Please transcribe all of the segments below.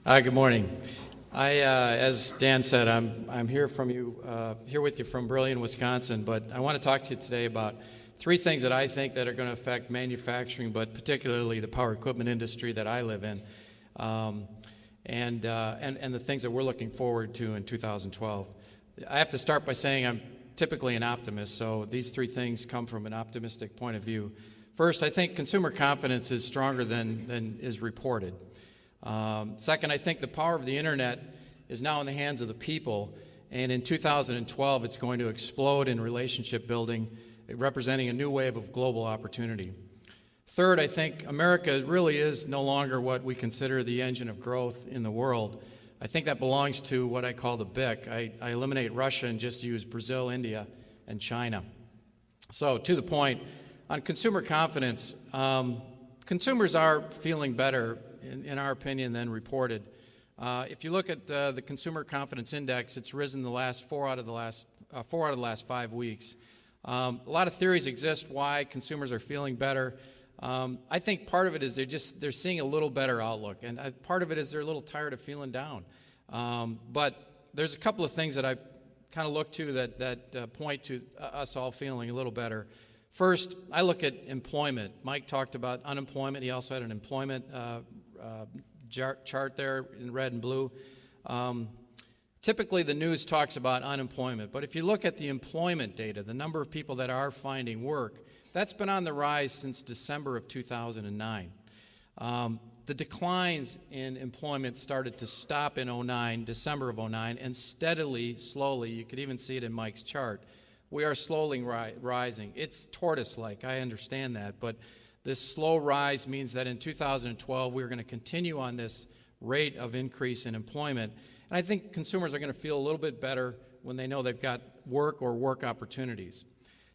Hi, good morning. As Dan said, I'm here with you from Brillion, Wisconsin. But I want to talk to you today about three things that I think that are going to affect manufacturing, but particularly the power equipment industry that I live in, and the things that we're looking forward to in 2012. I have to start by saying I'm typically an optimist, so these three things come from an optimistic point of view. First, I think consumer confidence is stronger than is reported. Second, I think the power of the internet is now in the hands of the people, and in 2012 it's going to explode in relationship building, representing a new wave of global opportunity. Third, I think America really is no longer what we consider the engine of growth in the world. I think that belongs to what I call the BIC. I eliminate Russia and just use Brazil, India, and China. So to the point, on consumer confidence, consumers are feeling better in our opinion, than reported. If you look at the Consumer Confidence Index, it's risen the last four out of the last 5 weeks. A lot of theories exist why consumers are feeling better. I think part of it is they're seeing a little better outlook, and part of it is they're a little tired of feeling down. But there's a couple of things that I kind of look to that point to us all feeling a little better. First, I look at employment. Mike talked about unemployment. He also had an employment chart there in red and blue. Typically, the news talks about unemployment, but if you look at the employment data, the number of people that are finding work, that's been on the rise since December of 2009. The declines in employment started to stop in December of 2009, and steadily, slowly, you could even see it in Mike's chart, we are slowly rising. It's tortoise-like, I understand that, but this slow rise means that in 2012 we're going to continue on this rate of increase in employment. And I think consumers are going to feel a little bit better when they know they've got work or work opportunities.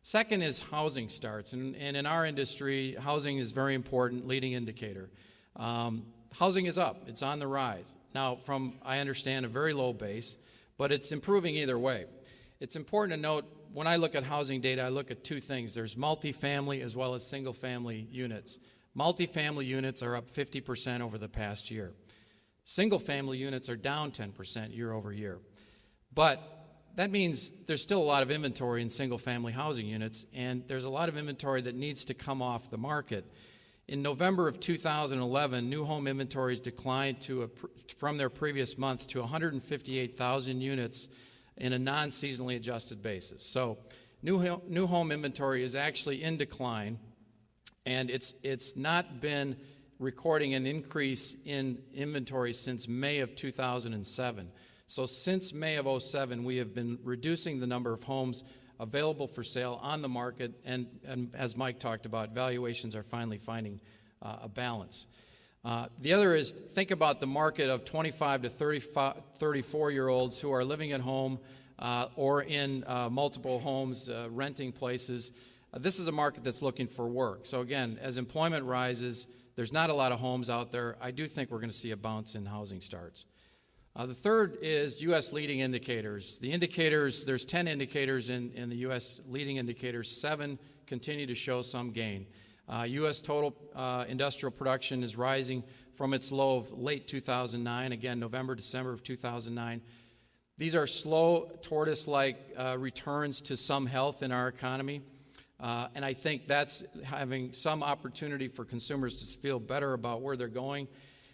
Second is housing starts. And in our industry, housing is very important leading indicator. Housing is up. It's on the rise. Now, from, I understand, a very low base, but it's improving either way. It's important to note, when I look at housing data, I look at two things. There's multifamily as well as single-family units. Multifamily units are up 50% over the past year. Single-family units are down 10% year over year. But that means there's still a lot of inventory in single-family housing units, and there's a lot of inventory that needs to come off the market. In November of 2011, new home inventories declined from their previous month to 158,000 units in a non-seasonally adjusted basis. So new home inventory is actually in decline, and it's not been recording an increase in inventory since May of 2007. So since May of 2007, we have been reducing the number of homes available for sale on the market, and as Mike talked about, valuations are finally finding a balance. The other is, think about the market of 25 to 34-year-olds who are living at home or in multiple homes, renting places. This is a market that's looking for work. So again, as employment rises, there's not a lot of homes out there. I do think we're going to see a bounce in housing starts. The third is U.S. leading indicators. The indicators, there's 10 indicators in the U.S. leading indicators. 7 continue to show some gain. U.S. total industrial production is rising from its low of late 2009, again, November, December of 2009. These are slow, tortoise-like returns to some health in our economy, and I think that's having some opportunity for consumers to feel better about where they're going.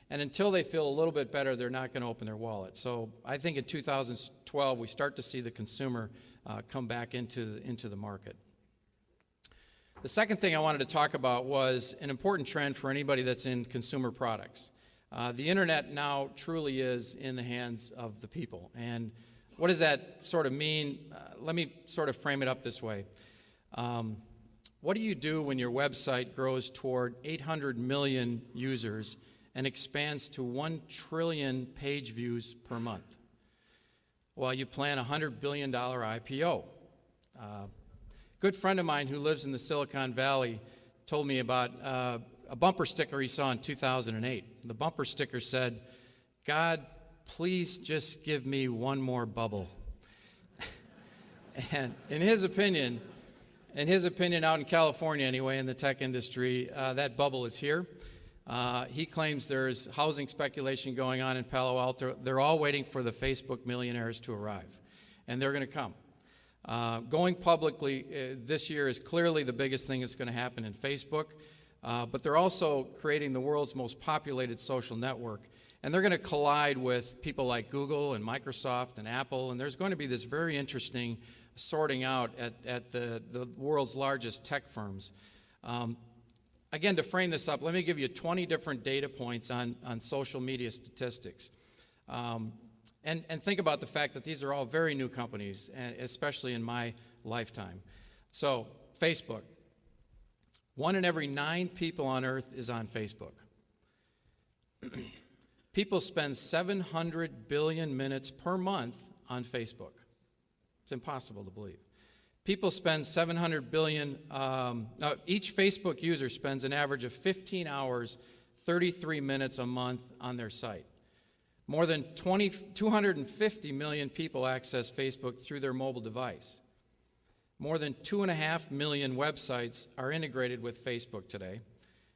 And until they feel a little bit better, they're not going to open their wallet. So I think in 2012, we start to see the consumer come back into the market. The second thing I wanted to talk about was an important trend for anybody that's in consumer products. The internet now truly is in the hands of the people. And what does that sort of mean? Let me sort of frame it up this way. What do you do when your website grows toward 800 million users and expands to 1 trillion page views per month? Well, you plan a $100 billion IPO. Good friend of mine who lives in the Silicon Valley told me about a bumper sticker he saw in 2008. The bumper sticker said, "God, please just give me one more bubble." And in his opinion, out in California anyway, in the tech industry, that bubble is here. He claims there's housing speculation going on in Palo Alto. They're all waiting for the Facebook millionaires to arrive, and they're going to come. Going publicly this year is clearly the biggest thing that's going to happen in Facebook, but they're also creating the world's most populated social network, and they're going to collide with people like Google and Microsoft and Apple, and there's going to be this very interesting sorting out at the world's largest tech firms. Again, to frame this up, let me give you 20 different data points on social media statistics. And think about the fact that these are all very new companies, especially in my lifetime. So, Facebook. 1 in every 9 people on Earth is on Facebook. People spend 700 billion minutes per month on Facebook. It's impossible to believe. People spend 700 billion, each Facebook user spends an average of 15 hours, 33 minutes a month on their site. More than 250 million people access Facebook through their mobile device. More than 2.5 million websites are integrated with Facebook today.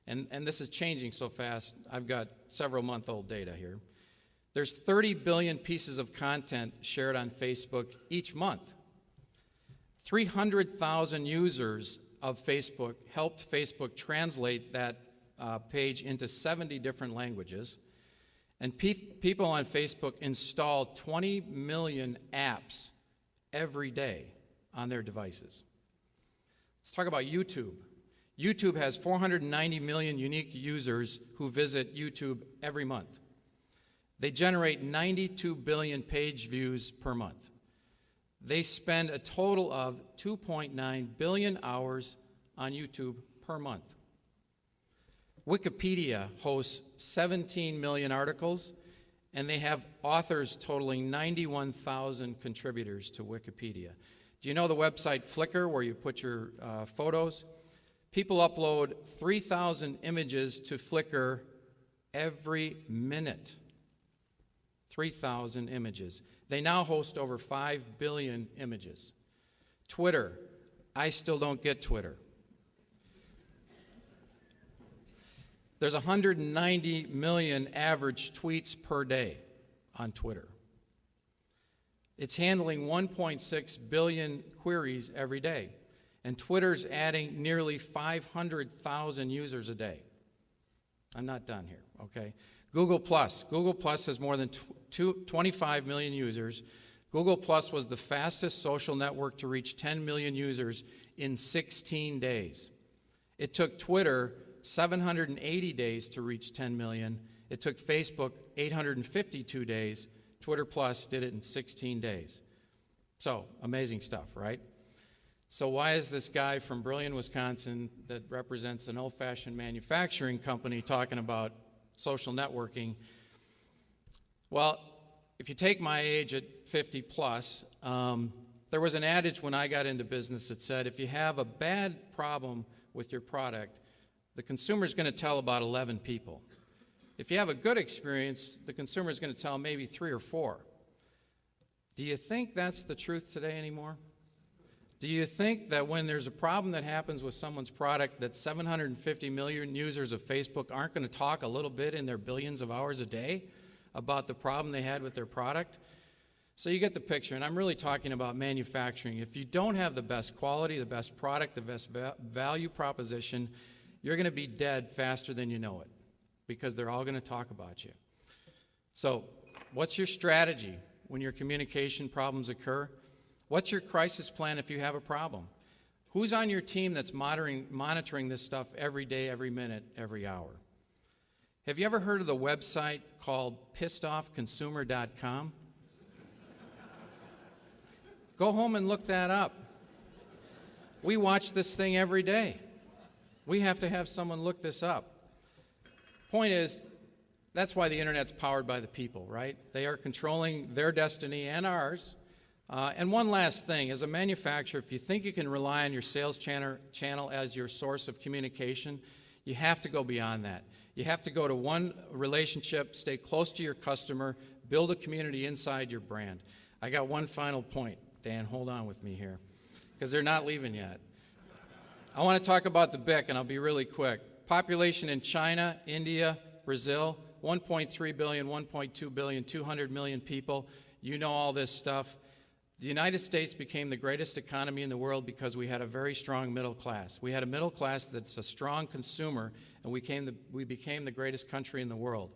And this is changing so fast, I've got several-month-old data here. There's 30 billion pieces of content shared on Facebook each month. 300,000 users of Facebook helped Facebook translate that page into 70 different languages. And people on Facebook install 20 million apps every day on their devices. Let's talk about YouTube. YouTube has 490 million unique users who visit YouTube every month. They generate 92 billion page views per month. They spend a total of 2.9 billion hours on YouTube per month. Wikipedia hosts 17 million articles, and they have authors totaling 91,000 contributors to Wikipedia. Do you know the website Flickr, where you put your photos? People upload 3,000 images to Flickr every minute. 3,000 images. They now host over 5 billion images. Twitter. I still don't get Twitter. There's 190 million average tweets per day on Twitter. It's handling 1.6 billion queries every day. And Twitter's adding nearly 500,000 users a day. I'm not done here, okay? Google Plus. Google Plus has more than 25 million users. Google Plus was the fastest social network to reach 10 million users in 16 days. It took Twitter 780 days to reach 10 million. It took Facebook 852 days. Twitter Plus did it in 16 days. So, amazing stuff, right? So why is this guy from Brillion, Wisconsin, that represents an old-fashioned manufacturing company, talking about social networking? Well, if you take my age at 50 plus, there was an adage when I got into business that said, if you have a bad problem with your product, the consumer's going to tell about 11 people. If you have a good experience, the consumer's going to tell maybe 3 or 4. Do you think that's the truth today anymore? Do you think that when there's a problem that happens with someone's product, that 750 million users of Facebook aren't going to talk a little bit in their billions of hours a day about the problem they had with their product? So you get the picture, and I'm really talking about manufacturing. If you don't have the best quality, the best product, the best value proposition, you're going to be dead faster than you know it, because they're all going to talk about you. So what's your strategy when your communication problems occur? What's your crisis plan if you have a problem? Who's on your team that's monitoring this stuff every day, every minute, every hour? Have you ever heard of the website called pissedoffconsumer.com? Go home and look that up. We watch this thing every day. We have to have someone look this up. Point is, that's why the internet's powered by the people, right? They are controlling their destiny and ours. And one last thing, as a manufacturer, if you think you can rely on your sales channel as your source of communication, you have to go beyond that. You have to go to one relationship, stay close to your customer, build a community inside your brand. I got one final point. Dan, hold on with me here, because they're not leaving yet. I want to talk about the BIC, and I'll be really quick. Population in China, India, Brazil, 1.3 billion, 1.2 billion, 200 million people. You know all this stuff. The United States became the greatest economy in the world because we had a very strong middle class. We had a middle class that's a strong consumer, and we became the greatest country in the world.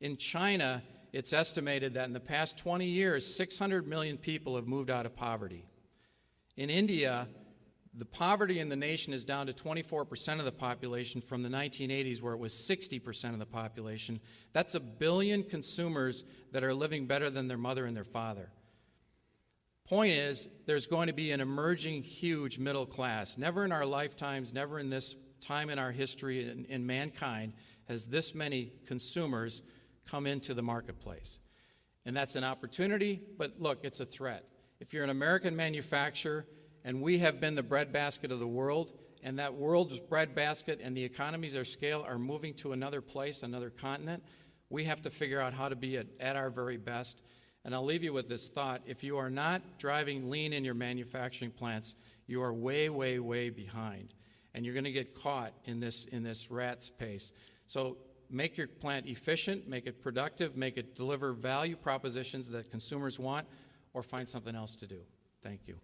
In China, it's estimated that in the past 20 years, 600 million people have moved out of poverty. In India, the poverty in the nation is down to 24% of the population from the 1980s, where it was 60% of the population. That's 1 billion consumers that are living better than their mother and their father. Point is, there's going to be an emerging huge middle class. Never in our lifetimes, never in this time in our history in mankind has this many consumers come into the marketplace. And that's an opportunity, but look, it's a threat. If you're an American manufacturer, and we have been the breadbasket of the world, and that world's breadbasket and the economies of scale are moving to another place, another continent, we have to figure out how to be at our very best. And I'll leave you with this thought. If you are not driving lean in your manufacturing plants, you are way, way, way behind. And you're going to get caught in this rat's pace. So make your plant efficient, make it productive, make it deliver value propositions that consumers want, or find something else to do. Thank you.